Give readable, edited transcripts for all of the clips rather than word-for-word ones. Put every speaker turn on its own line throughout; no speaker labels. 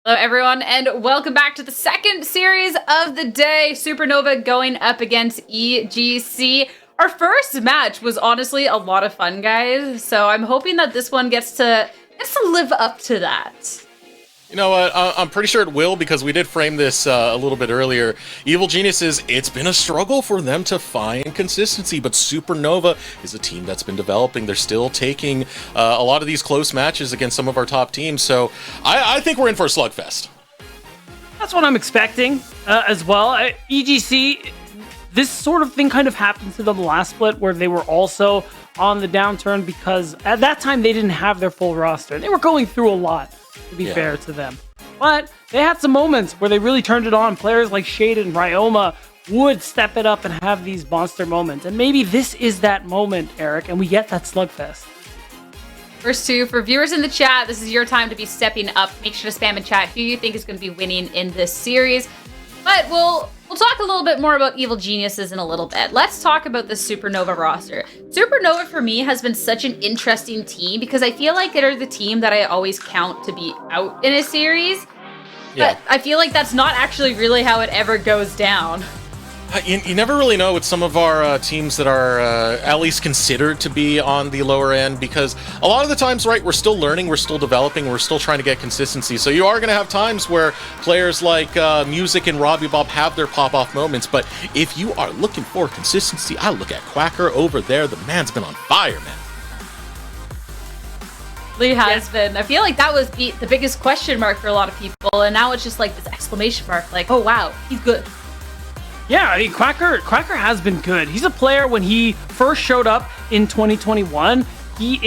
Hello everyone, and welcome back to the second series of the day. Supernova going up against EGC. Our first match was honestly a lot of fun, guys. So I'm hoping that this one gets to live up to that.
You know what? I'm pretty sure it will, because we did frame this a little bit earlier. Evil Geniuses, it's been a struggle for them to find consistency, but Supernova is a team that's been developing. They're still taking a lot of these close matches against some of our top teams, so I think we're in for a slugfest.
That's what I'm expecting as well. EGC, this sort of thing kind of happened to them last split, where they were also on the downturn because at that time they didn't have their full roster. They were going through a lot, to be fair to them. But they had some moments where they really turned it on. Players like Shade and Ryoma would step it up and have these monster moments. And maybe this is that moment, Eric, and we get that slugfest.
First two, for viewers in the chat, this is your time to be stepping up. Make sure to spam in chat who you think is going to be winning in this series. But we'll talk a little bit more about Evil Geniuses in a little bit. Let's talk about the Supernova roster. Supernova, for me, has been such an interesting team because I feel like they're the team that I always count to be out in a series.
Yeah.
But I feel like that's not actually really how it ever goes down.
You never really know with some of our teams that are at least considered to be on the lower end, because a lot of the times, right, we're still learning, we're still developing, we're still trying to get consistency. So you are going to have times where players like Music and Robbie Bob have their pop-off moments, but if you are looking for consistency, I look at Quacker over there. The man's been on fire, man.
Lee has been. I feel like that was the biggest question mark for a lot of people, and now it's just like this exclamation mark, like, oh wow, he's good.
Yeah, I mean, Quacker has been good. He's a player. When he first showed up in 2021, he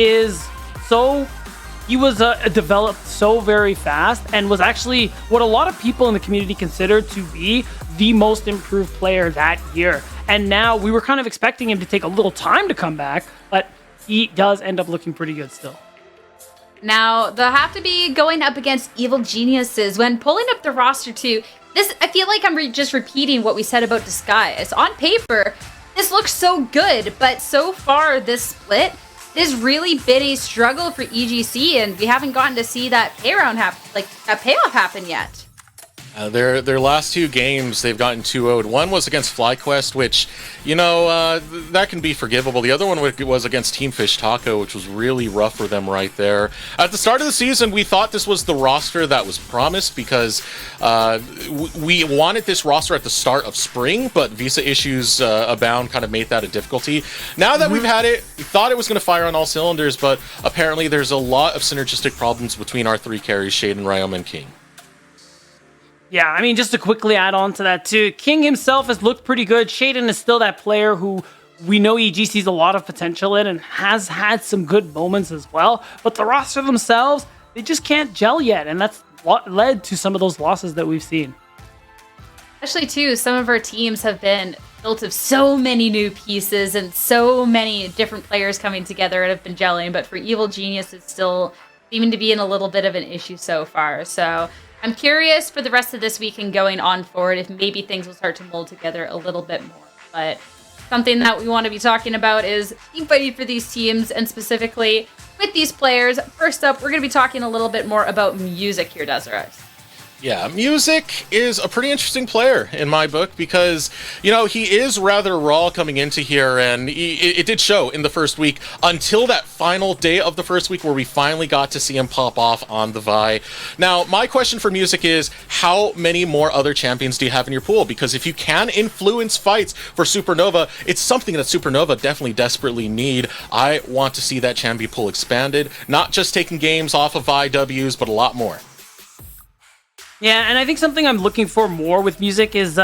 was developed so very fast, and was actually what a lot of people in the community considered to be the most improved player that year. And now we were kind of expecting him to take a little time to come back, but he does end up looking pretty good still.
Now, they'll have to be going up against Evil Geniuses. When pulling up the roster too, I feel like I'm just repeating what we said about Disguise. On paper, this looks so good, but so far this split has really been a struggle for EGC, and we haven't gotten to see that that payoff happen yet.
Their last two games, they've gotten 2-0'd. One was against FlyQuest, which, you know, that can be forgivable. The other one was against Team Fish Taco, which was really rough for them right there. At the start of the season, we thought this was the roster that was promised, because we wanted this roster at the start of spring, but visa issues abound kind of made that a difficulty. Now that we've had it, we thought it was going to fire on all cylinders, but apparently there's a lot of synergistic problems between our three carries, Shade and Ryoma and King.
Yeah, I mean, just to quickly add on to that too, King himself has looked pretty good. Shaden is still that player who we know EG sees a lot of potential in and has had some good moments as well. But the roster themselves, they just can't gel yet, and that's what led to some of those losses that we've seen.
Especially too, some of our teams have been built of so many new pieces and so many different players coming together and have been gelling. But for Evil Genius, it's still seeming to be in a little bit of an issue so far. So I'm curious for the rest of this week and going on forward if maybe things will start to mold together a little bit more. But something that we want to be talking about is team fighting for these teams, and specifically with these players. First up, we're going to be talking a little bit more about Music here, Desiree.
Yeah, Music is a pretty interesting player in my book, because, you know, he is rather raw coming into here, and it did show in the first week until that final day of the first week where we finally got to see him pop off on the Vi. Now, my question for Music is, how many more other champions do you have in your pool? Because if you can influence fights for Supernova, it's something that Supernova definitely desperately need. I want to see that champion pool expanded, not just taking games off of Vi Ws, but a lot more.
Yeah, and I think something I'm looking for more with Music is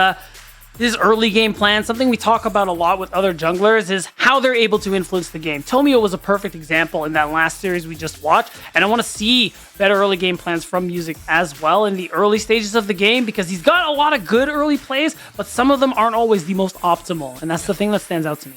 his early game plan. Something we talk about a lot with other junglers is how they're able to influence the game. Tomio was a perfect example in that last series we just watched, and I want to see better early game plans from Music as well in the early stages of the game, because he's got a lot of good early plays, but some of them aren't always the most optimal, and that's the thing that stands out to me.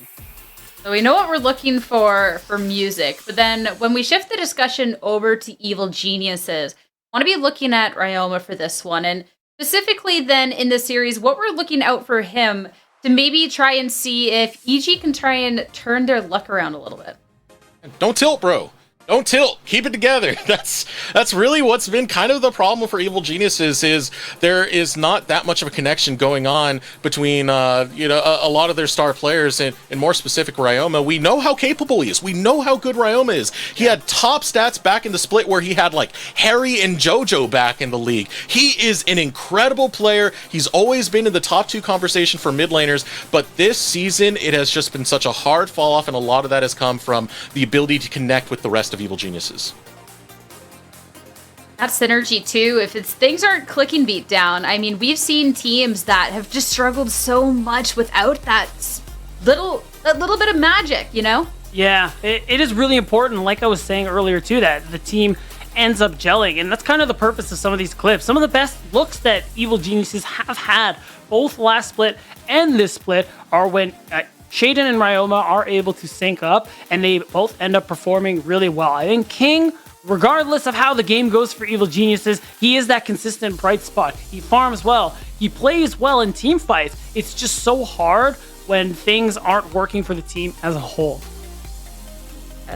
So we know what we're looking for Music, but then when we shift the discussion over to Evil Geniuses, I want to be looking at Ryoma for this one, and specifically then in the series, what we're looking out for him to maybe try and see if EG can try and turn their luck around a little bit.
Don't tilt, bro. Don't tilt. Keep it together. That's really what's been kind of the problem for Evil Geniuses is there is not that much of a connection going on between a lot of their star players and more specific Ryoma. We know how capable he is. We know how good Ryoma is. He had top stats back in the split where he had like Harry and JoJo back in the league. He is an incredible player. He's always been in the top 2 conversation for mid laners, but this season it has just been such a hard fall off, and a lot of that has come from the ability to connect with the rest of Evil Geniuses.
That synergy too, if things aren't clicking beat down. I mean, we've seen teams that have just struggled so much without that little bit of magic, you know?
Yeah, it is really important, like I was saying earlier too, that the team ends up gelling, and that's kind of the purpose of some of these clips. Some of the best looks that Evil Geniuses have had, both last split and this split, are when Shaden and Ryoma are able to sync up, and they both end up performing really well. I think King, regardless of how the game goes for Evil Geniuses, he is that consistent bright spot. He farms well. He plays well in team fights. It's just so hard when things aren't working for the team as a whole.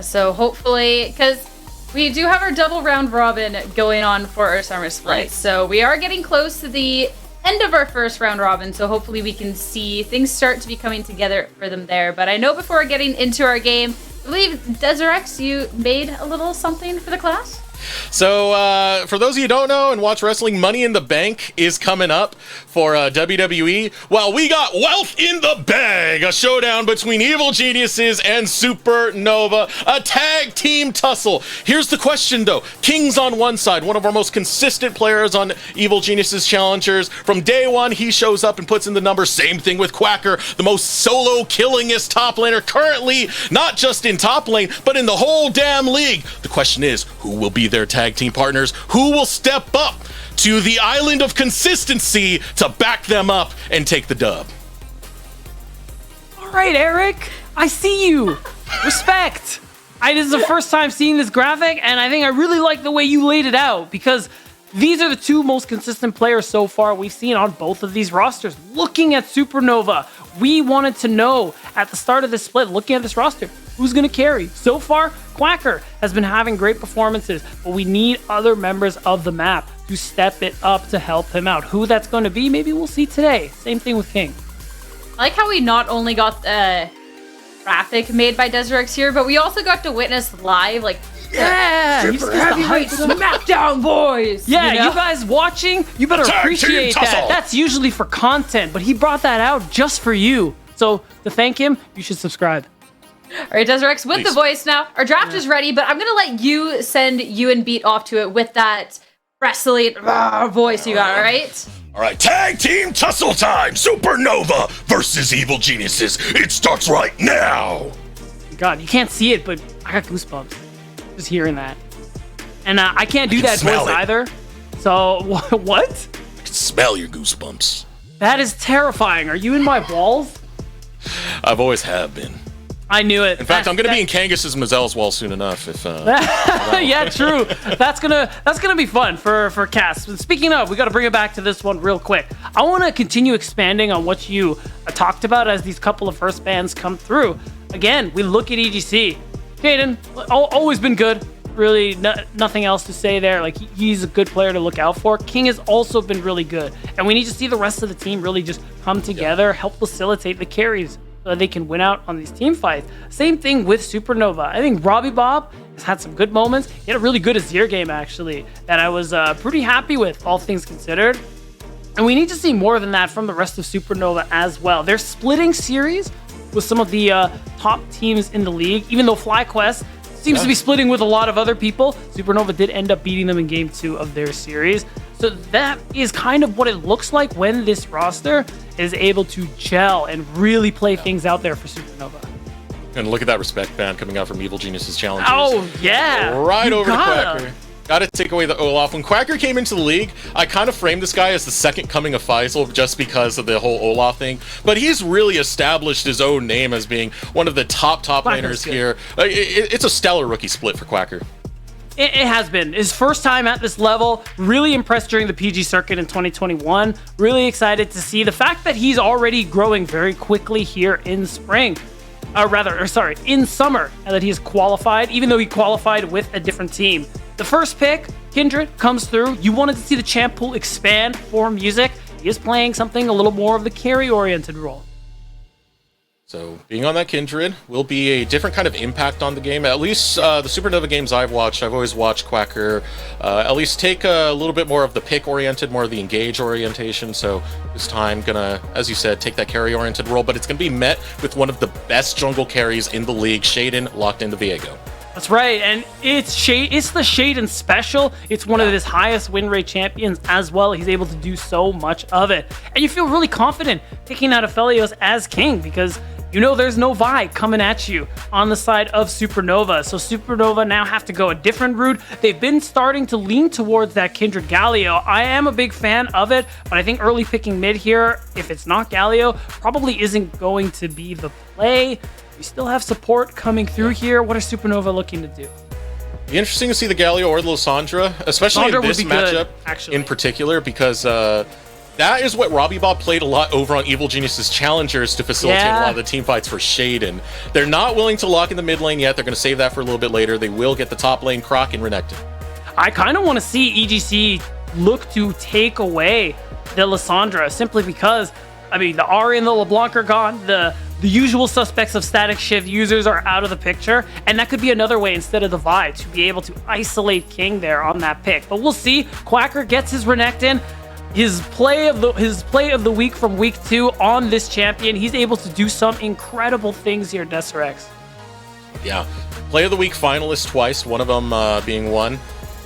So hopefully, because we do have our double round robin going on for our summer split,
Right.
so we are getting close to the end of our first round robin, so hopefully we can see things start to be coming together for them there. But I know before getting into our game, I believe, Deserex, you made a little something for the class?
So, for those of you who don't know and watch wrestling, Money in the Bank is coming up for WWE. Well, we got Wealth in the Bag, a showdown between Evil Geniuses and Supernova, a tag team tussle. Here's the question, though. King's on one side, one of our most consistent players on Evil Geniuses Challengers. From day one, he shows up and puts in the numbers. Same thing with Quacker, the most solo killingest top laner currently, not just in top lane, but in the whole damn league. The question is, who will be their tag team partners? Who will step up to the island of consistency to back them up and take the dub?
All right, Eric, I see you. Respect. This is the first time seeing this graphic, and I think I really like the way you laid it out, because these are the 2 most consistent players so far we've seen on both of these rosters. Looking at Supernova, we wanted to know at the start of this split, looking at this roster, who's going to carry? So far, Quacker has been having great performances, but we need other members of the map to step it up to help him out. Who that's going to be, maybe we'll see today. Same thing with King.
I like how we not only got the graphic made by Deserex here, but we also got to witness live, like, yeah, he's just the hype SmackDown boys.
Yeah, you guys watching, you better appreciate that. That's usually for content, but he brought that out just for you. So to thank him, you should subscribe.
All right, Deserex, with the voice now. Our draft is ready, but I'm going to let you send you and Beat off to it with that wrestling voice you got, all right?
All right, tag team tussle time. Supernova versus Evil Geniuses. It starts right now.
God, you can't see it, but I got goosebumps just hearing that. And I can't do that voice either. So, what?
I can smell your goosebumps.
That is terrifying. Are you in my balls?
I've always have been.
I knew it.
In fact, I'm going to be in Kangus's Mazelle's wall soon enough. If
yeah, true. That's gonna be fun for Cass. Speaking of, we got to bring it back to this one real quick. I want to continue expanding on what you talked about as these couple of first bands come through. Again, we look at EGC. Jaden, always been good. Really, nothing else to say there. Like, he's a good player to look out for. King has also been really good, and we need to see the rest of the team really just come together, help facilitate the carries, so that they can win out on these team fights. Same thing with Supernova. I think Robbie Bob has had some good moments. He had a really good Azir game, actually, that I was pretty happy with, all things considered. And we need to see more than that from the rest of Supernova as well. They're splitting series with some of the top teams in the league, even though FlyQuest seems to be splitting with a lot of other people. Supernova did end up beating them in Game 2 of their series. So that is kind of what it looks like when this roster is able to gel and really play things out there for Supernova.
And look at that respect band coming out from Evil Geniuses Challengers.
Oh, yeah.
Right over to Quacker. Got to take away the Olaf. When Quacker came into the league, I kind of framed this guy as the second coming of Faisal just because of the whole Olaf thing. But he's really established his own name as being one of the top laners here. It's a stellar rookie split for Quacker.
It has been. His first time at this level. Really impressed during the PG circuit in 2021. Really excited to see the fact that he's already growing very quickly here in spring. in summer, now that he is qualified, even though he qualified with a different team. The first pick, Kindred, comes through. You wanted to see the champ pool expand for Music. He is playing something a little more of the carry-oriented role.
So being on that Kindred will be a different kind of impact on the game. At least the Supernova games I've watched, I've always watched Quacker at least take a little bit more of the pick-oriented, more of the engage orientation. So this time gonna, as you said, take that carry-oriented role, but it's gonna be met with one of the best jungle carries in the league, Shaden, locked into Viego.
That's right, and it's the Shaden special. It's one of his highest win rate champions as well. He's able to do so much of it. And you feel really confident picking out Aphelios as king because you know there's no Vi coming at you on the side of Supernova. So Supernova now have to go a different route. They've been starting to lean towards that Kindred Galio. I am a big fan of it, but I think early picking mid here, if it's not Galio, probably isn't going to be the play. We still have support coming through here. What are Supernova looking to do?
Be interesting to see the Galio or the Lysandra, especially in this matchup in particular, because that is what Robbie Bob played a lot over on Evil Genius's Challengers to facilitate a lot of the team fights for Shaden. They're not willing to lock in the mid lane yet. They're going to save that for a little bit later. They will get the top lane Croc and Renekton.
I kind of want to see EGC look to take away the Lysandra simply because, I mean, the Ahri and the LeBlanc are gone. The usual suspects of Static Shift users are out of the picture, and that could be another way instead of the Vi to be able to isolate King there on that pick. But we'll see. Quacker gets his Renekton. His play of the week from week 2 on this champion. He's able to do some incredible things here, Deserex.
Yeah, play of the week finalist twice, one of them being one.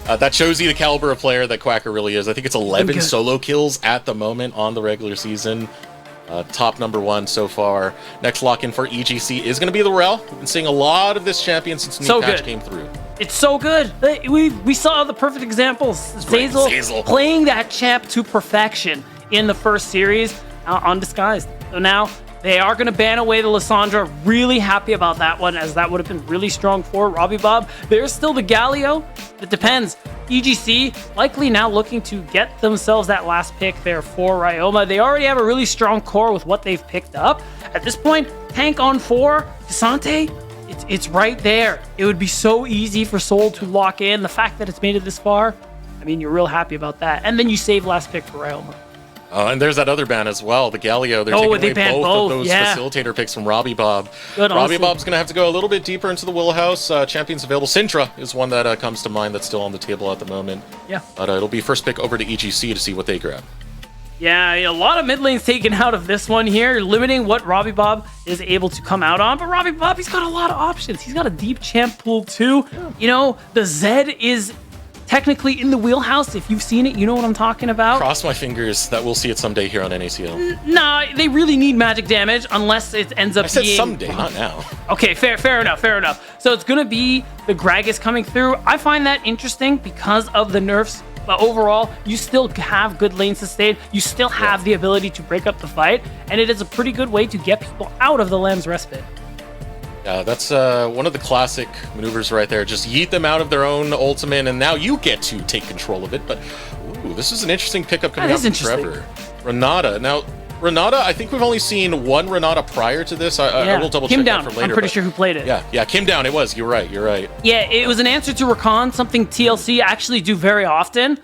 That shows you the caliber of player that Quacker really is. I think it's 11 solo kills at the moment on the regular season. Top number 1 so far. Next lock-in for EGC is going to be the Rel. We've been seeing a lot of this champion since the new patch came through.
It's so good. We saw the perfect examples. Zeyzal playing that champ to perfection in the first series, undisguised. So now they are going to ban away the Lysandra. Really happy about that one, as that would have been really strong for Robbie Bob. There's still the Galio. It depends. EGC likely now looking to get themselves that last pick there for Ryoma. They already have a really strong core with what they've picked up. At this point, tank on 4, Desante, it's right there. It would be so easy for Soul to lock in. The fact that it's made it this far, I mean, you're real happy about that. And then you save last pick for Ryoma.
And there's that other ban as well, the Galio. They're taking away both of those facilitator picks from Robbie Bob. Robbie Bob's going to have to go a little bit deeper into the wheelhouse. Champions available. Syndra is one that comes to mind that's still on the table at the moment.
Yeah.
But it'll be first pick over to EGC to see what they grab.
Yeah, a lot of mid lanes taken out of this one here, limiting what Robbie Bob is able to come out on. But Robbie Bob, he's got a lot of options. He's got a deep champ pool too. You know, the Zed is technically in the wheelhouse. If you've seen it, you know what I'm talking about.
Cross my fingers that we'll see it someday here on NACL.
Nah, they really need magic damage unless it ends up being...
I said someday, not now.
Okay, fair enough. So it's going to be the Gragas coming through. I find that interesting because of the nerfs. But overall, you still have good lane sustain. You still have the ability to break up the fight. And it is a pretty good way to get people out of the Lamb's Respite.
Yeah, that's one of the classic maneuvers right there. Just yeet them out of their own ultimate, and now you get to take control of it. But, ooh, this is an interesting pickup coming out from Trevor. Renata. Now, Renata, I think we've only seen one Renata prior to this. I will double check that for later.
I'm pretty sure who played it.
Yeah, Kim Down it was. You're right.
Yeah, it was an answer to Rakan, something TLC actually do very often.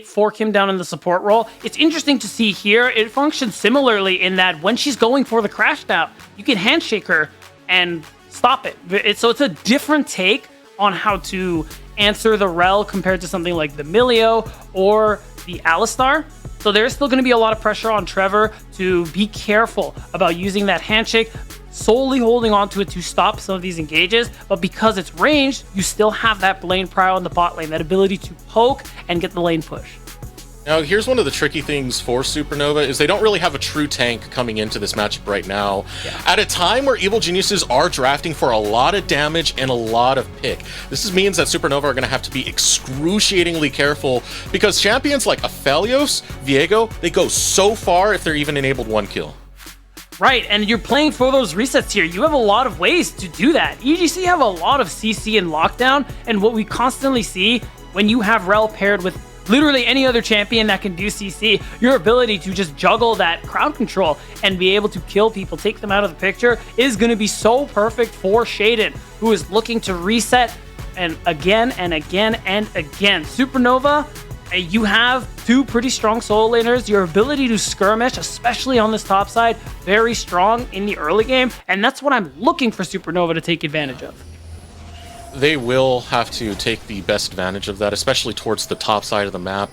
For Kim Down in the support role. It's interesting to see here. It functions similarly in that when she's going for the crash out, you can handshake her and stop it. So it's a different take on how to answer the Rel compared to something like the Milio or the Alistar. So there's still going to be a lot of pressure on Trevor to be careful about using that handshake, solely holding onto it to stop some of these engages. But because it's ranged, you still have that lane prio on the bot lane, that ability to poke and get the lane push.
Now, here's one of the tricky things for Supernova is they don't really have a true tank coming into this matchup right now. Yeah. At a time where Evil Geniuses are drafting for a lot of damage and a lot of pick. This means that Supernova are going to have to be excruciatingly careful because champions like Aphelios, Viego, they go so far if they're even enabled 1 kill.
Right, and you're playing for those resets here. You have a lot of ways to do that. EGC have a lot of CC and lockdown, and what we constantly see when you have Rel paired with literally any other champion that can do CC, your ability to just juggle that crowd control and be able to kill people, take them out of the picture, is going to be so perfect for Shaden, who is looking to reset and again and again and again. Supernova, you have two pretty strong solo laners. Your ability to skirmish, especially on this top side, very strong in the early game, and that's what I'm looking for Supernova to take advantage of.
They will have to take the best advantage of that, especially towards the top side of the map.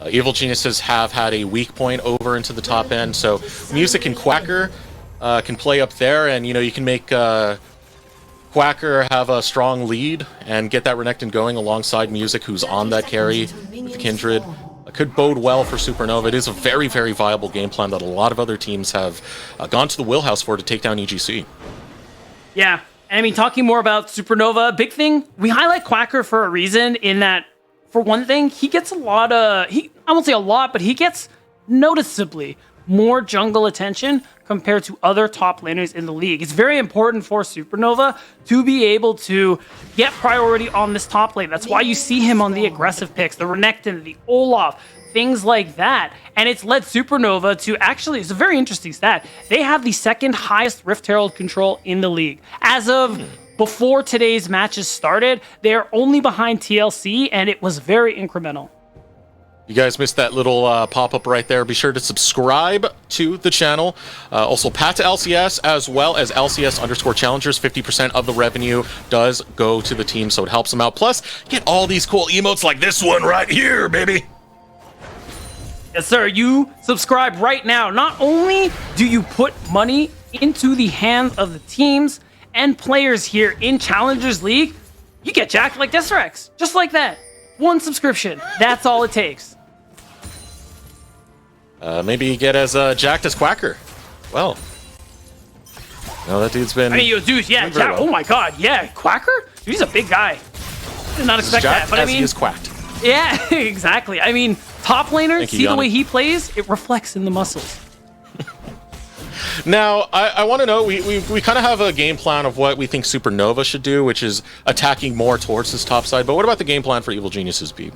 Evil Geniuses have had a weak point over into the top end, so Music and Quacker can play up there, and you can make Quacker have a strong lead and get that Renekton going alongside Music, who's on that carry with Kindred. Could bode well for Supernova. It is a very, very viable game plan that a lot of other teams have gone to the wheelhouse for to take down EGC.
Yeah, and I mean, talking more about Supernova, big thing, we highlight Quacker for a reason in that, for one thing, he gets a lot of, I won't say a lot, but he gets noticeably more jungle attention compared to other top laners in the league. It's very important for Supernova to be able to get priority on this top lane. That's why you see him on the aggressive picks, the Renekton, the Olaf, things like that. And it's led Supernova to actually, it's a very interesting stat. They have the second highest Rift Herald control in the league. As of before today's matches started, they're only behind TLC, and it was very incremental.
You guys missed that little pop-up right there. Be sure to subscribe to the channel. Also, Pat to LCS, as well as LCS _Challengers. 50% of the revenue does go to the team, so it helps them out. Plus, get all these cool emotes like this one right here, baby.
Yes, sir. You subscribe right now. Not only do you put money into the hands of the teams and players here in Challengers League, you get jacked like Desrex. Just like that. One subscription. That's all it takes.
Maybe you get as jacked as Quacker. Well, no, that dude's been.
I mean, dude, yeah,
well.
oh my god, yeah, Quacker? Dude, he's a big guy. Did not expect that, but I mean,
he is quacked.
Yeah, exactly. I mean, top laner, see the way he plays, it reflects in the muscles.
Now, I want to know, we kind of have a game plan of what we think Supernova should do, which is attacking more towards this top side. But what about the game plan for Evil Geniuses, Pete?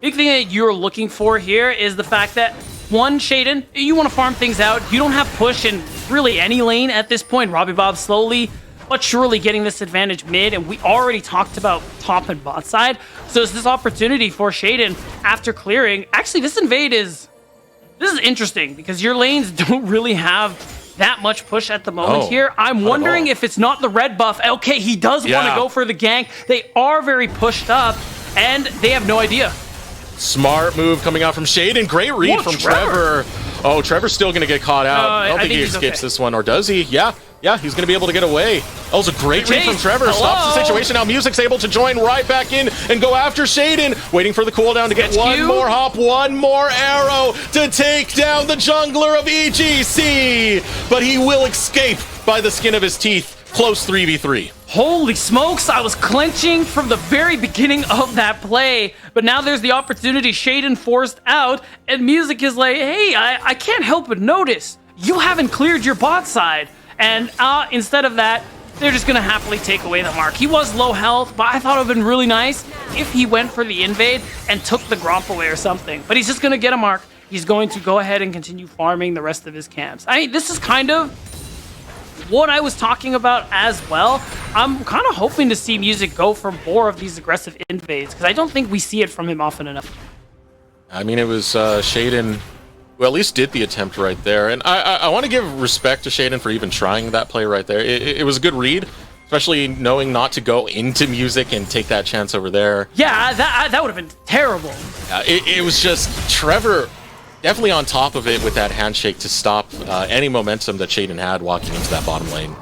Big thing that you're looking for here is the fact that, one, Shaden, you want to farm things out. You don't have push in really any lane at this point. Robbie Bob slowly but surely getting this advantage mid, and we already talked about top and bot side. So it's this opportunity for Shaden after clearing. Actually, this invade is interesting because your lanes don't really have that much push at the moment here. I'm wondering if it's not the red buff. Okay, he does want to go for the gank. They are very pushed up, and they have no idea.
Smart move coming out from Shaden. Great read from Trevor. Oh, Trevor's still going to get caught out. I don't think he escapes this one, or does he? Yeah, he's going to be able to get away. That was a great read from Trevor. Stops the situation. Now Music's able to join right back in and go after Shaden. Waiting for the cooldown to get one more hop, one more arrow to take down the jungler of EGC. But he will escape by the skin of his teeth. Close 3v3.
Holy smokes, I was clenching from the very beginning of that play, but now there's the opportunity. Shaden forced out, and Music is like, hey, I can't help but notice you haven't cleared your bot side. And instead of that, they're just going to happily take away the mark. He was low health, but I thought it would have been really nice if he went for the invade and took the Gromp away or something. But he's just going to get a mark. He's going to go ahead and continue farming the rest of his camps. I mean, this is kind of what I was talking about as well. I'm kind of hoping to see Music go for more of these aggressive invades because I don't think we see it from him often enough.
I mean, it was Shaden who at least did the attempt right there. And I want to give respect to Shaden for even trying that play right there. It was a good read, especially knowing not to go into Music and take that chance over there.
Yeah, that would have been terrible.
It was just Trevor definitely on top of it with that handshake to stop any momentum that Shaden had walking into that bottom lane.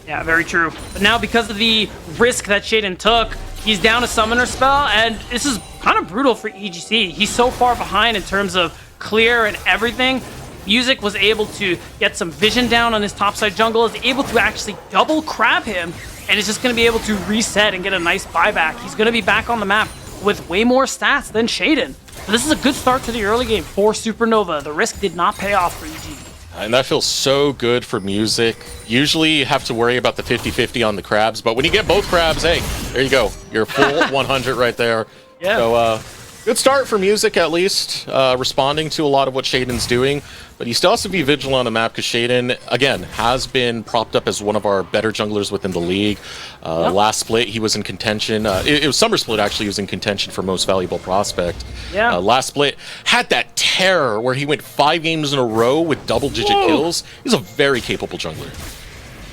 Yeah, very true. But now because of the risk that Shaden took, he's down a summoner spell, and this is kind of brutal for EGC. He's so far behind in terms of clear and everything. Music was able to get some vision down on his topside jungle, is able to actually double crab him, and is just going to be able to reset and get a nice buyback. He's going to be back on the map with way more stats than Shaden. So this is a good start to the early game for Supernova. The risk did not pay off for EG.
And that feels so good for Music. Usually you have to worry about the 50-50 on the crabs, but when you get both crabs, hey, there you go. You're full 100 right there.
Yeah.
So Good start for Music, at least, responding to a lot of what Shaden's doing, but he still has to be vigilant on the map because Shaden, again, has been propped up as one of our better junglers within the league. Last split, he was in contention. It was Summer Split, actually, he was in contention for most valuable prospect.
Yeah.
Last split, had that terror where he went 5 games in a row with double-digit kills. He's a very capable jungler.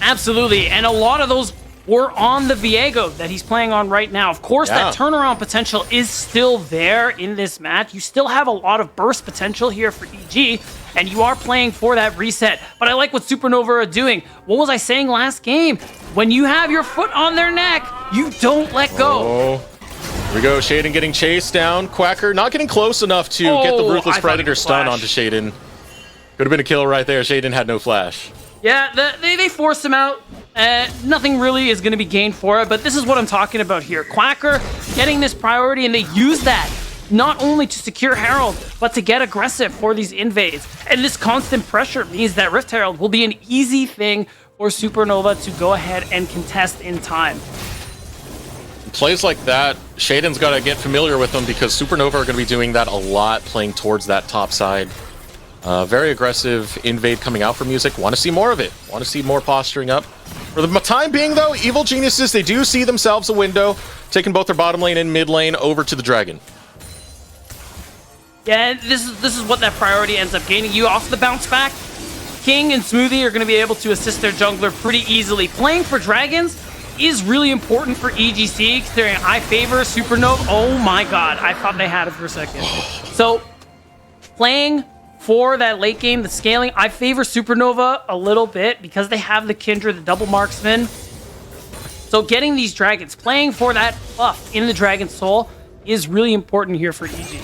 Absolutely, and a lot of those were on the Viego that he's playing on right now. Of course, that turnaround potential is still there in this match. You still have a lot of burst potential here for EG, and you are playing for that reset. But I like what Supernova are doing. What was I saying last game? When you have your foot on their neck, you don't let go.
Oh, here we go. Shaden getting chased down. Quacker not getting close enough to get the Ruthless Predator stun onto Shaden. Could have been a kill right there. Shaden had no flash.
Yeah, they forced him out. Nothing really is going to be gained for it, but this is what I'm talking about here. Quacker getting this priority, and they use that not only to secure Herald, but to get aggressive for these invades. And this constant pressure means that Rift Herald will be an easy thing for Supernova to go ahead and contest in time.
Plays like that, Shaden's got to get familiar with them because Supernova are going to be doing that a lot, playing towards that top side. Very aggressive invade coming out for Music. Want to see more of it. Want to see more posturing up. For the time being, though, Evil Geniuses, they do see themselves a window, taking both their bottom lane and mid lane over to the Dragon.
Yeah, this is what that priority ends up gaining you off the bounce back. King and Smoothie are going to be able to assist their jungler pretty easily. Playing for Dragons is really important for EGC, considering I favor Supernova. Oh my god, I thought they had it for a second. So, playing for that late game, the scaling, I favor Supernova a little bit because they have the Kindred, the double marksman. So getting these dragons, playing for that buff in the Dragon Soul is really important here for EG.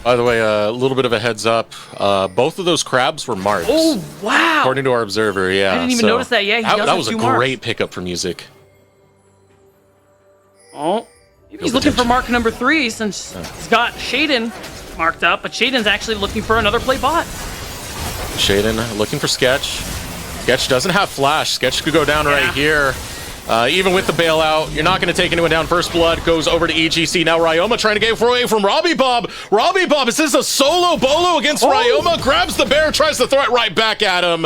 By the way, a little bit of a heads up. Both of those crabs were marks.
Oh, wow.
According to our observer, yeah.
I didn't even notice that. Yeah, he does
that was a
marks.
great pickup for Music.
Oh, maybe he's looking for mark number 3 since he's got Shaden marked up, but Shaden's actually looking for another play bot.
Shaden looking for Sketch. Sketch doesn't have flash. Sketch could go down right here. Even with the bailout, you're not going to take anyone down. First blood goes over to EGC. Now Ryoma trying to get away from Robbie Bob. Robbie Bob, is this a solo bolo against Ryoma? Grabs the bear, tries to throw it right back at him.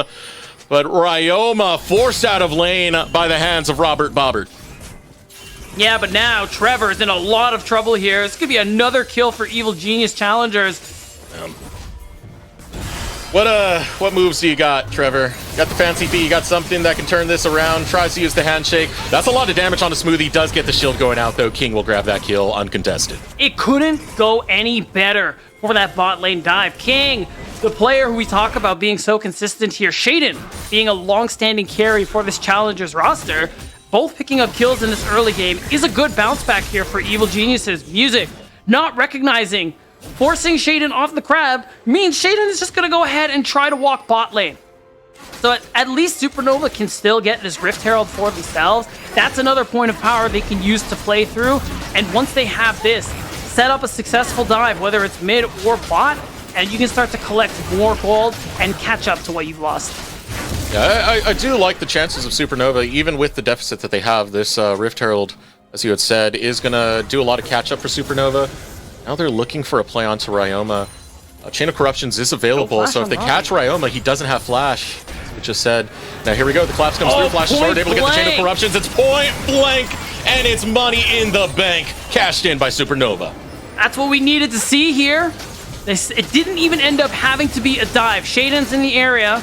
But Ryoma forced out of lane by the hands of Robert Bobbert.
Yeah, but now Trevor is in a lot of trouble here. This could be another kill for Evil Genius Challengers.
What moves do you got, Trevor? You got the fancy feet, you got something that can turn this around, tries to use the handshake. That's a lot of damage on a Smoothie, does get the shield going out though. King will grab that kill uncontested.
It couldn't go any better for that bot lane dive. King, the player who we talk about being so consistent here, Shaden being a long-standing carry for this Challengers roster, both picking up kills in this early game, is a good bounce back here for Evil Geniuses. Music not recognizing, forcing Shaden off the crab means Shaden is just going to go ahead and try to walk bot lane. So at least Supernova can still get this Rift Herald for themselves. That's another point of power they can use to play through. And once they have this, set up a successful dive, whether it's mid or bot, and you can start to collect more gold and catch up to what you've lost.
Yeah, I do like the chances of Supernova, even with the deficit that they have. This Rift Herald, as you had said, is going to do a lot of catch-up for Supernova. Now they're looking for a play onto Ryoma. Chain of Corruptions is available, so if they catch Ryoma, he doesn't have Flash, as we just said. Now here we go, the collapse comes through, Flash is short, able to get the Chain of Corruptions. It's point blank, and it's money in the bank, cashed in by Supernova.
That's what we needed to see here. It didn't even end up having to be a dive. Shaden's in the area.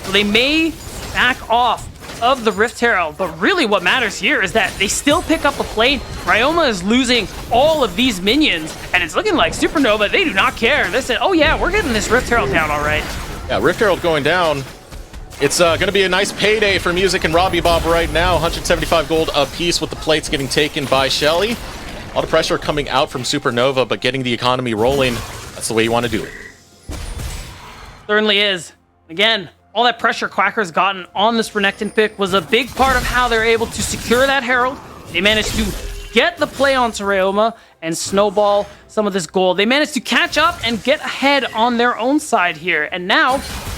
So they may back off of the Rift Herald, but really what matters here is that they still pick up a plate. Ryoma is losing all of these minions, and it's looking like Supernova, they do not care. They said, oh yeah, we're getting this Rift Herald down all right.
Yeah, Rift Herald going down. It's going to be a nice payday for Music and Robbie Bob right now. 175 gold a piece with the plates getting taken by Shelly. A lot of pressure coming out from Supernova, but getting the economy rolling, that's the way you want to do it.
Certainly is. Again, all that pressure Quacker's gotten on this Renekton pick was a big part of how they're able to secure that Herald. They managed to get the play onto Ryoma and snowball some of this gold. They managed to catch up and get ahead on their own side here. And now,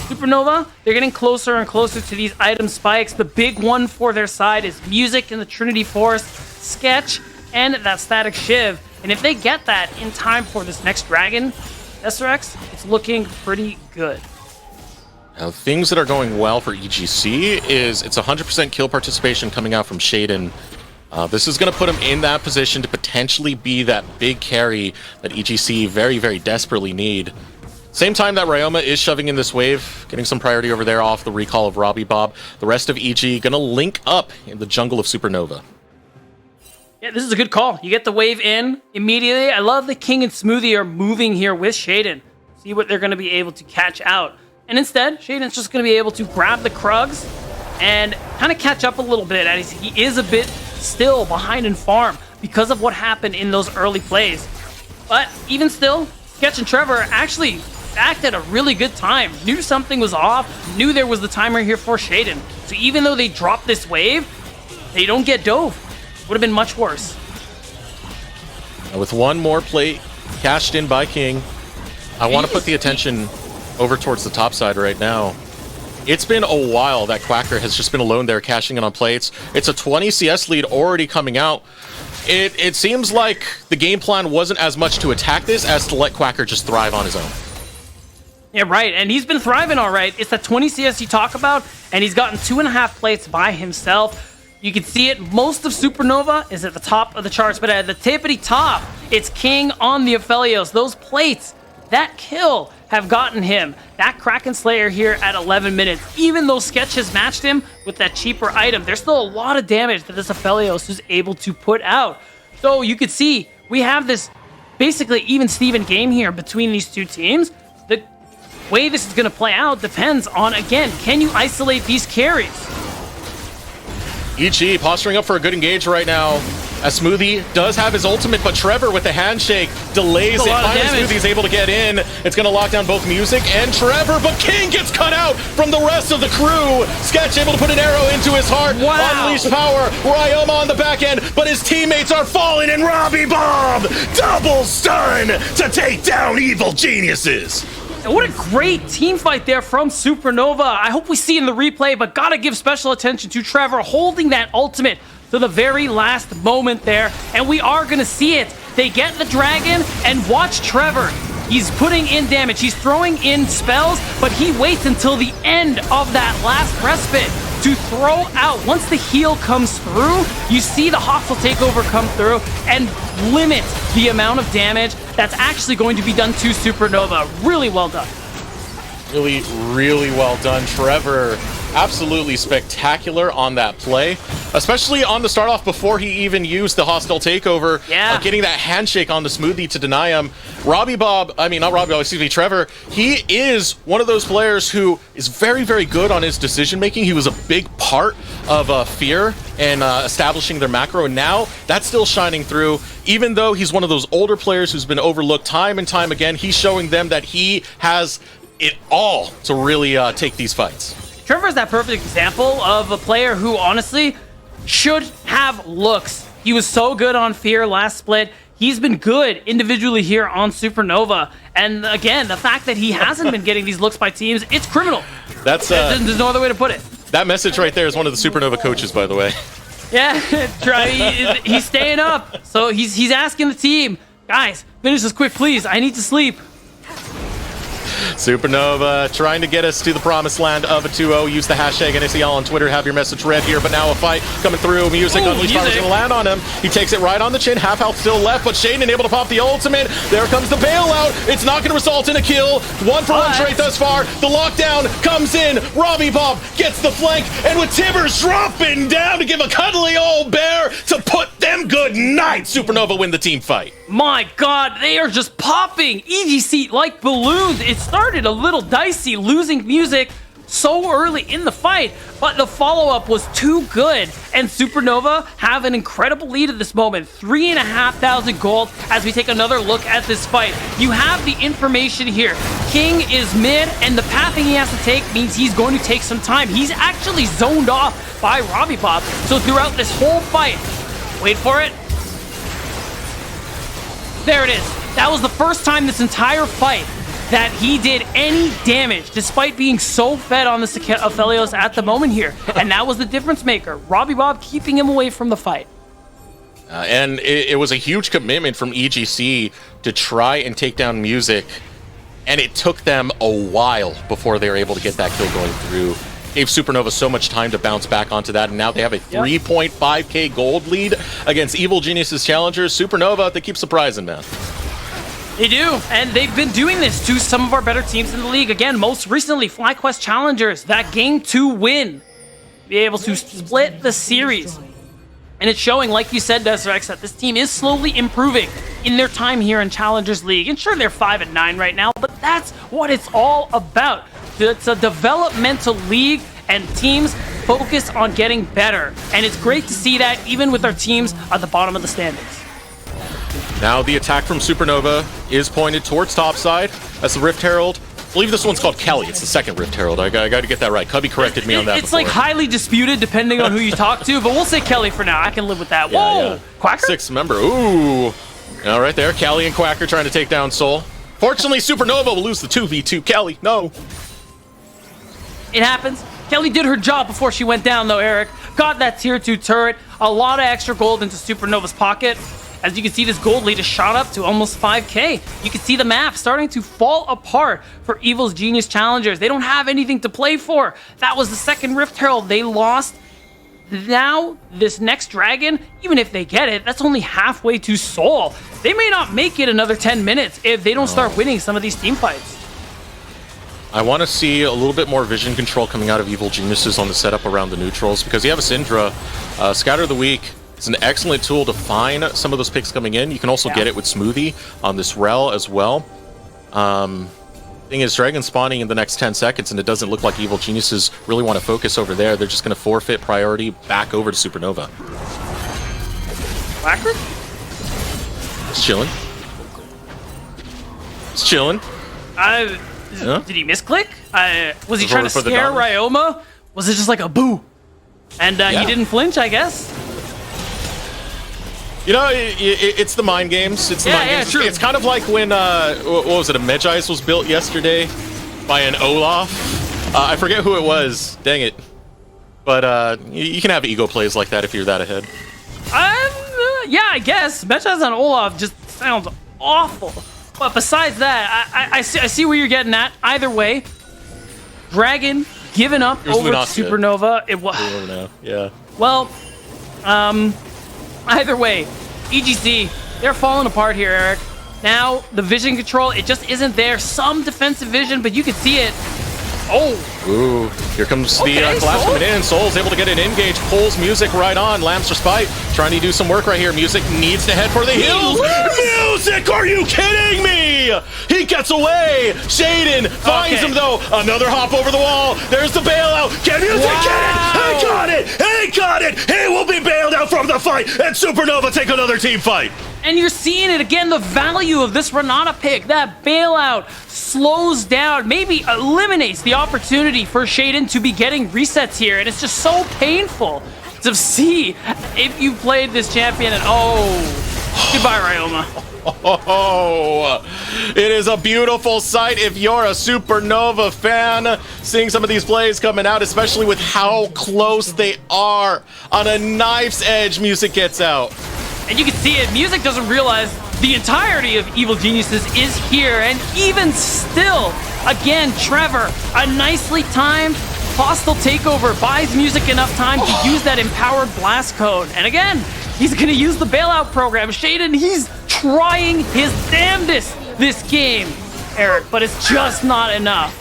Supernova, they're getting closer and closer to these item spikes. The big one for their side is Music in the Trinity Force, Sketch, and that Static Shiv. And if they get that in time for this next Dragon, SRX, it's looking pretty good.
Now, things that are going well for EGC is it's 100% kill participation coming out from Shaden. This is going to put him in that position to potentially be that big carry that EGC very, very desperately need. Same time that Ryoma is shoving in this wave, getting some priority over there off the recall of Robbie Bob. The rest of EG going to link up in the jungle of Supernova.
Yeah, this is a good call. You get the wave in immediately. I love that King and Smoothie are moving here with Shaden. See what they're going to be able to catch out. And instead, Shaden's just going to be able to grab the Krugs and kind of catch up a little bit. As he is a bit still behind in farm because of what happened in those early plays. But even still, Sketch and Trevor actually backed at a really good time. Knew something was off, knew there was the timer here for Shaden. So even though they dropped this wave, they don't get dove. Would have been much worse.
With one more plate cashed in by King, I want to put the attention over towards the top side right now. It's been a while that Quacker has just been alone there cashing in on plates. It's a 20 CS lead already coming out. It seems like the game plan wasn't as much to attack this as to let Quacker just thrive on his own.
Yeah, right, and he's been thriving all right. It's that 20 CS you talk about, and he's gotten 2.5 plates by himself. You can see it, most of Supernova is at the top of the charts, but at the tippity top, it's King on the Aphelios. Those plates, that kill, have gotten him that Kraken Slayer here at 11 minutes. Even though Sketch has matched him with that cheaper item, there's still a lot of damage that this Aphelios is able to put out. So you could see, we have this basically even Steven game here between these two teams. The way this is going to play out depends on, again, can you isolate these carries?
EG posturing up for a good engage right now. As Smoothie does have his ultimate, but Trevor with the handshake delays it. Finally, Smoothie's able to get in. It's going to lock down both Music and Trevor, but King gets cut out from the rest of the crew. Sketch able to put an arrow into his heart.
Wow.
Unleash power. Ryoma on the back end, but his teammates are falling, and Robbie Bob double stun to take down evil geniuses.
And what a great team fight there from Supernova. I hope we see in the replay, but gotta give special attention to Trevor holding that ultimate to the very last moment there. And we are gonna see it. They get the dragon, and watch Trevor. He's putting in damage. He's throwing in spells, but he waits until the end of that last respite to throw out. Once the heal comes through, you see the hostile takeover come through and limit the amount of damage that's actually going to be done to Supernova. Really well done.
Really, really well done. Trevor, absolutely spectacular on that play, especially on the start off before he even used the hostile takeover.
Yeah.
Getting that handshake on the Smoothie to deny him. Trevor, he is one of those players who is very, very good on his decision making. He was a big part of Fear and establishing their macro, and now that's still shining through. Even though he's one of those older players who's been overlooked time and time again, he's showing them that he has it all to really take these fights.
Trevor is that perfect example of a player who honestly should have looks. He was so good on Fear last split. He's been good individually here on Supernova. And again, the fact that he hasn't been getting these looks by teams, it's criminal. There's no other way to put it.
That message right there is one of the Supernova coaches, by the way.
Yeah, he's staying up. So he's asking the team, guys, finish this quick, please. I need to sleep.
Supernova trying to get us to the promised land of a 2-0. Use the hashtag NACL on Twitter. Have your message read here. But now a fight coming through. Music Unleashed Power is going to land on him. He takes it right on the chin. Half health still left, but Shaden able to pop the ultimate. There comes the bailout. It's not going to result in a kill. 1-for-1 trade thus far. The lockdown comes in. Robbie Bob gets the flank, and with Tibbers dropping down to give a cuddly old bear to put them good night. Supernova win the team fight.
My God, they are just popping EGC like balloons. It started a little dicey, losing Music so early in the fight, but the follow-up was too good, and Supernova have an incredible lead at this moment. 3,500 gold as we take another look at this fight. You have the information here. King is mid, and the pathing he has to take means he's going to take some time. He's actually zoned off by Robbie Bob, so throughout this whole fight, wait for it. There it is. That was the first time this entire fight that he did any damage, despite being so fed on the Aphelios at the moment here. And that was the difference maker. Robbie Bob keeping him away from the fight.
And it was a huge commitment from EGC to try and take down Music, and it took them a while before they were able to get that kill going through. Gave Supernova so much time to bounce back onto that, and now they have a 3.5k gold lead against Evil Genius's Challengers. Supernova, they keep surprising, man.
They do, and they've been doing this to some of our better teams in the league. Again, most recently, FlyQuest Challengers, that Game 2 win. Be able to split the series. And it's showing, like you said, Desrex, that this team is slowly improving in their time here in Challengers League. And sure, they're 5-9 right now, but that's what it's all about. It's a developmental league, and teams focus on getting better. And it's great to see that even with our teams at the bottom of the standings.
Now the attack from Supernova is pointed towards topside. That's the Rift Herald. I believe this one's called Kelly. It's the second Rift Herald. I got to get that right. Cubby corrected me on that
It's
before.
like highly disputed depending on who you talk to, but we'll say Kelly for now. I can live with that.
Yeah,
Whoa!
yeah.
Quacker?
6th member. Ooh. Now right there, Kelly and Quacker trying to take down Soul. Fortunately, Supernova will lose the 2v2. Kelly, no.
It happens. Kelly did her job before she went down, though, Eric. Got that tier 2 turret. A lot of extra gold into Supernova's pocket. As you can see, this gold lead is shot up to almost 5k. You can see the map starting to fall apart for Evil's Genius Challengers. They don't have anything to play for. That was the second Rift Herald they lost. Now, this next dragon, even if they get it, that's only halfway to Soul. They may not make it another 10 minutes if they don't start winning some of these team fights.
I want to see a little bit more vision control coming out of Evil Geniuses on the setup around the neutrals, because you have a Syndra. Scatter of the Week. It's an excellent tool to find some of those picks coming in. You can also get it with Smoothie on this Rel as well. Thing is, Dragon spawning in the next 10 seconds, and it doesn't look like Evil Geniuses really want to focus over there. They're just going to forfeit priority back over to Supernova.
Quacker?
It's chilling. It's chilling.
Did he misclick? Was he trying to
For the
scare
dominance.
Ryoma? Was it just like a boo? And he didn't flinch, I guess?
You know, it's the mind games. It's the mind games.
True.
It's kind of like when, what was it, a Medjais was built yesterday by an Olaf. I forget who it was. Dang it. But you can have ego plays like that if you're that ahead.
Yeah, I guess. Medjais on Olaf just sounds awful. But besides that, I see where you're getting at. Either way, Dragon giving up
Here's
over to
Lunacia.
Supernova. It was
Yeah.
well. Either way, EGC, they're falling apart here, Eric. Now, the vision control, it just isn't there. Some defensive vision, but you can see it. Oh.
Ooh, here comes the collapse
Soul?
coming in. Soul's able to get an engage, pulls Music right on. Lamb's Respite trying to do some work right here. Music needs to head for the hills. Music, are you kidding me? He gets away. Shaden finds him though. Another hop over the wall. There's the bailout. Can Music get it? He got it. He got it. He will be bailed out from the fight, and Supernova take another team fight.
And you're seeing it again, the value of this Renata pick. That bailout slows down, maybe eliminates the opportunity for Shaden to be getting resets here. And it's just so painful to see if you played this champion and goodbye, Ryoma.
Oh, it is a beautiful sight if you're a Supernova fan, seeing some of these plays coming out, especially with how close they are. On a knife's edge, Music gets out.
And you can see it, Music doesn't realize the entirety of Evil Geniuses is here. And even still, again, Trevor, a nicely timed hostile takeover buys Music enough time to use that empowered blast code. And again, he's gonna use the bailout program. Shaden, he's trying his damnedest this game, Eric, but it's just not enough.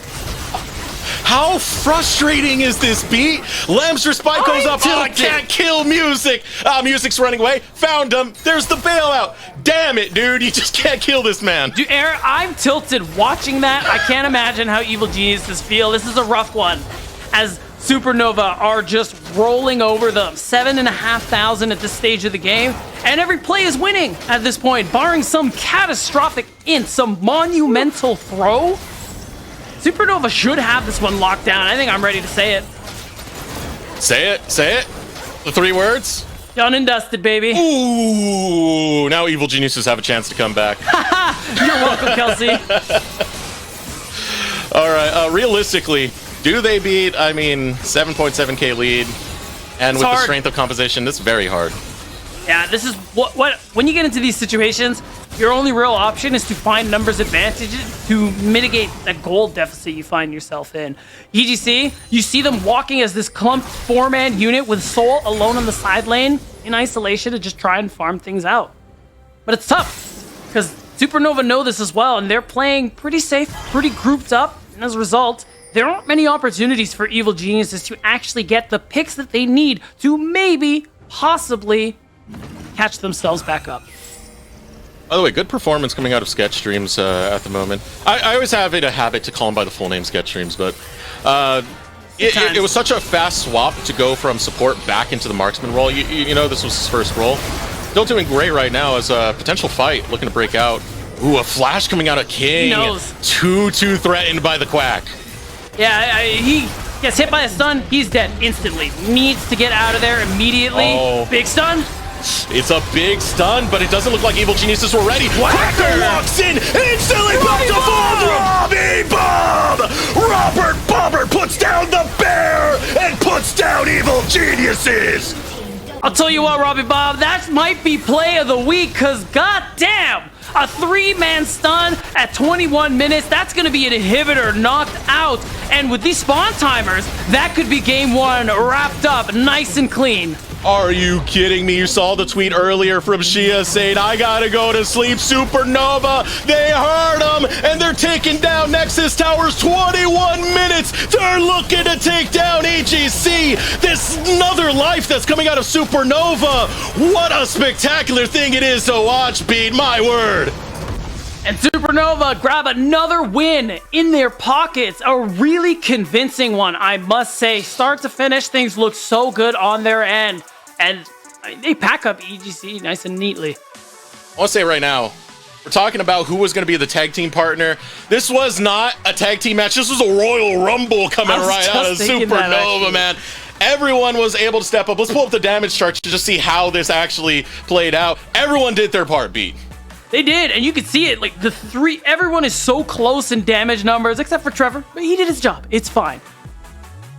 How frustrating is this beat? Lamb's Respite goes up. I can't kill Music. Music's running away. Found him. There's the bailout. Damn it, dude. You just can't kill this man.
Dude, Eric, I'm tilted watching that. I can't imagine how Evil Geniuses feel. This is a rough one. As Supernova are just rolling over them. 7,500 at this stage of the game. And every play is winning at this point, barring some catastrophic int, some monumental throw. Supernova should have this one locked down. I think I'm ready to say it.
Say it. Say it. The 3 words.
Done and dusted, baby.
Ooh. Now Evil Geniuses have a chance to come back.
You're welcome, Kelsey.
All right. Realistically, do they beat, 7.7k lead? And with the strength of composition, it's very hard.
Yeah, this is what when you get into these situations, your only real option is to find numbers advantages to mitigate that gold deficit you find yourself in. EGC, you see them walking as this clumped 4-man unit with Soul alone on the side lane in isolation to just try and farm things out. But it's tough, because Supernova know this as well, and they're playing pretty safe, pretty grouped up, and as a result, there aren't many opportunities for Evil Geniuses to actually get the picks that they need to maybe, possibly, catch themselves back up.
By the way, good performance coming out of sketch streams at the moment. I always have it a habit to call them by the full name sketch streams, but it was such a fast swap to go from support back into the marksman role. You know, this was his first role. Still doing great right now as a potential fight looking to break out. Ooh, a flash coming out of King.
He knows.
2-2 threatened by the Quack.
Yeah, he gets hit by a stun. He's dead instantly. Needs to get out of there immediately.
Oh.
Big stun.
It's a big stun, but it doesn't look like Evil Geniuses were ready. Quacker walks in, instantly pops a bomb! Robbie Bomb! Robert Bomber puts down the bear and puts down Evil Geniuses!
I'll tell you what, Robbie Bob, that might be play of the week, because goddamn, a 3-man stun at 21 minutes, that's going to be an inhibitor knocked out. And with these spawn timers, that could be game 1 wrapped up nice and clean.
Are you kidding me? You saw the tweet earlier from Shia saying, I gotta go to sleep, Supernova. They heard him, and they're taking down Nexus Towers. 21 minutes. They're looking to take down EGC. This another life that's coming out of Supernova. What a spectacular thing it is to watch, Beat. My word.
And Supernova grab another win in their pockets. A really convincing one, I must say. Start to finish, things look so good on their end. And they pack up EGC nice and neatly.
I want to say right now, we're talking about who was going to be the tag team partner. This was not a tag team match. This was a Royal Rumble coming right out of Supernova, man. Everyone was able to step up. Let's pull up the damage chart to just see how this actually played out. Everyone did their part, Beat.
They did, and you could see it. Like, everyone is so close in damage numbers, except for Trevor, but he did his job. It's fine.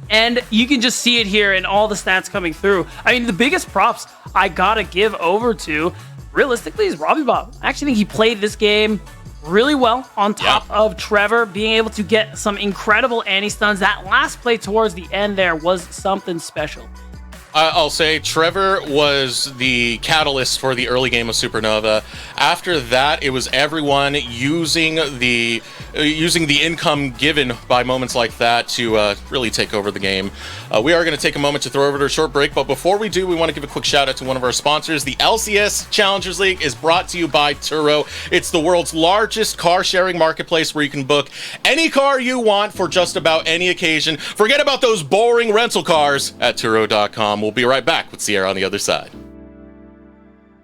And you can just see it here in all the stats coming through. I mean, the biggest props I gotta give over to, realistically, is Robbie Bob. I actually think he played this game really well on top of Trevor, being able to get some incredible anti-stuns. That last play towards the end there was something special.
I'll say Trevor was the catalyst for the early game of Supernova. After that, it was everyone using the income given by moments like that to really take over the game. We are going to take a moment to throw over to a short break, but before we do, we want to give a quick shout out to one of our sponsors. The LCS Challengers League is brought to you by Turo. It's the world's largest car sharing marketplace where you can book any car you want for just about any occasion. Forget about those boring rental cars at Turo.com. We'll be right back with Sierra on the other side.